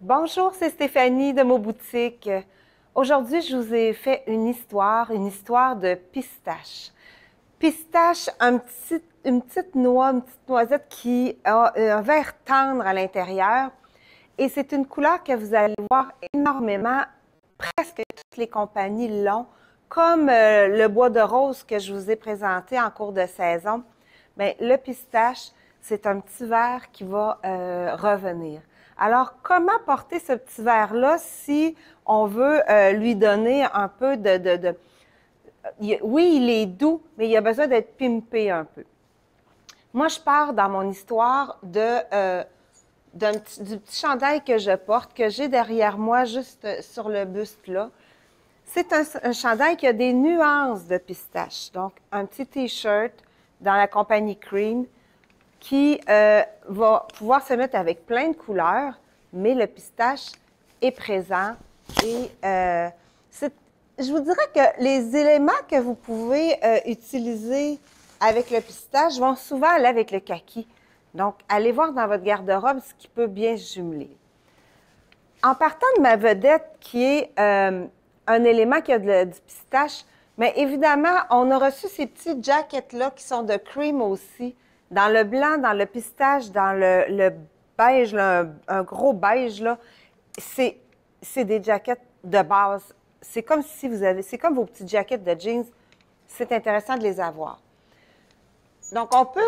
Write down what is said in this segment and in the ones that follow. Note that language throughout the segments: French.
Bonjour, c'est Stéphanie de Moboutique. Aujourd'hui, je vous ai fait une histoire de pistache. Pistache, une petite noix, une petite noisette qui a un vert tendre à l'intérieur. Et c'est une couleur que vous allez voir énormément, presque toutes les compagnies l'ont, comme le bois de rose que je vous ai présenté en cours de saison. Bien, le pistache, c'est un petit vert qui va revenir. Alors, comment porter ce petit vert-là si on veut lui donner un peu Oui, il est doux, mais il a besoin d'être pimpé un peu. Moi, je pars dans mon histoire du petit chandail que je porte, que j'ai derrière moi, juste sur le buste là. C'est un chandail qui a des nuances de pistache. Donc, un petit T-shirt dans la compagnie Cream qui va pouvoir se mettre avec plein de couleurs, mais le pistache est présent. Et je vous dirais que les éléments que vous pouvez utiliser avec le pistache vont souvent aller avec le kaki. Donc, allez voir dans votre garde-robe ce qui peut bien se jumeler. En partant de ma vedette, qui est un élément qui a du pistache, mais évidemment, on a reçu ces petites jackets-là qui sont de Cream aussi, dans le blanc, dans le pistache, dans le beige, là, un gros beige, là. C'est des jackets de base. C'est comme si c'est comme vos petites jackets de jeans. C'est intéressant de les avoir. Donc, on peut,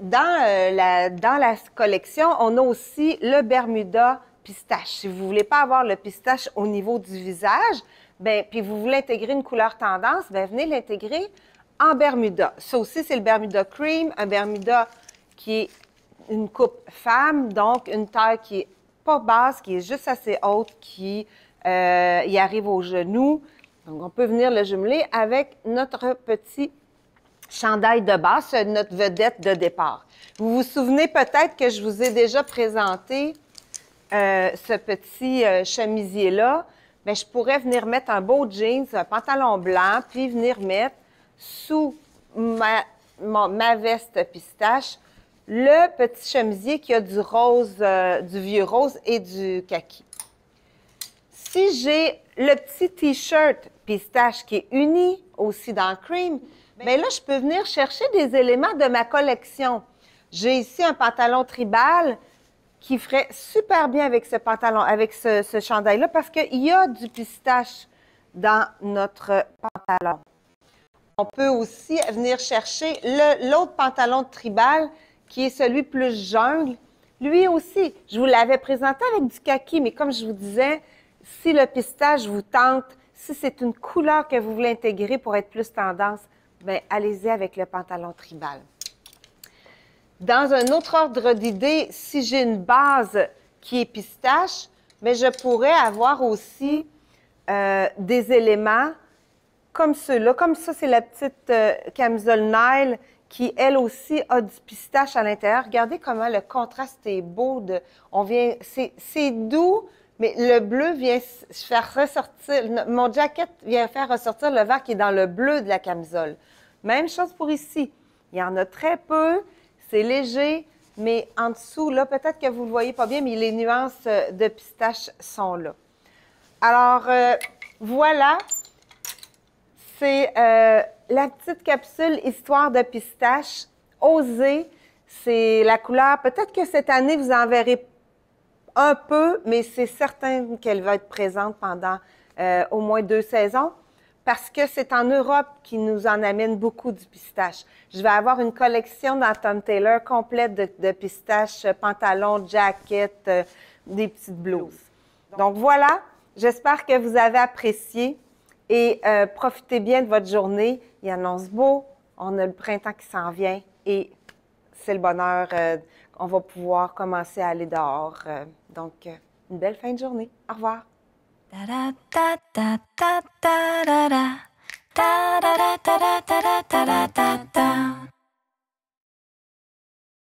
dans la collection, on a aussi le Bermuda pistache. Si vous ne voulez pas avoir le pistache au niveau du visage, bien, puis vous voulez intégrer une couleur tendance, bien, venez l'intégrer en Bermuda. Ça aussi, c'est le Bermuda Cream, un Bermuda qui est une coupe femme, donc une taille qui est pas basse, qui est juste assez haute, qui y arrive aux genoux. Donc, on peut venir le jumeler avec notre petit chandail de base, notre vedette de départ. Vous vous souvenez peut-être que je vous ai déjà présenté ce petit chemisier-là. Bien, je pourrais venir mettre un beau jeans, un pantalon blanc, puis venir mettre sous ma veste pistache le petit chemisier qui a du rose, du vieux rose et du kaki. Si j'ai le petit T-shirt pistache qui est uni aussi dans Cream, bien là, je peux venir chercher des éléments de ma collection. J'ai ici un pantalon tribal qui ferait super bien avec ce pantalon, avec ce chandail-là, parce qu'il y a du pistache dans notre pantalon. On peut aussi venir chercher l'autre pantalon de tribal, qui est celui plus jungle. Lui aussi, je vous l'avais présenté avec du kaki, mais comme je vous disais, si le pistache vous tente, si c'est une couleur que vous voulez intégrer pour être plus tendance, bien, allez-y avec le pantalon tribal. Dans un autre ordre d'idée, si j'ai une base qui est pistache, bien, je pourrais avoir aussi des éléments comme ceux-là. Comme ça, c'est la petite camisole Nile qui, elle aussi, a du pistache à l'intérieur. Regardez comment le contraste est beau. C'est doux, mais le bleu vient faire ressortir, mon jacket vient faire ressortir le vert qui est dans le bleu de la camisole. Même chose pour ici. Il y en a très peu, c'est léger, mais en dessous, là, peut-être que vous ne le voyez pas bien, mais les nuances de pistache sont là. Alors, voilà, c'est la petite capsule Histoire de pistache. Osez, c'est la couleur. Peut-être que cette année, vous en verrez un peu, mais c'est certain qu'elle va être présente pendant au moins 2 saisons parce que c'est en Europe qui nous en amène beaucoup du pistache. Je vais avoir une collection dans Tom Tailor complète de pistaches, pantalons, jackets, des petites blouses. Donc voilà, j'espère que vous avez apprécié et profitez bien de votre journée. Il annonce beau, on a le printemps qui s'en vient et c'est le bonheur. On va pouvoir commencer à aller dehors. Donc, une belle fin de journée. Au revoir.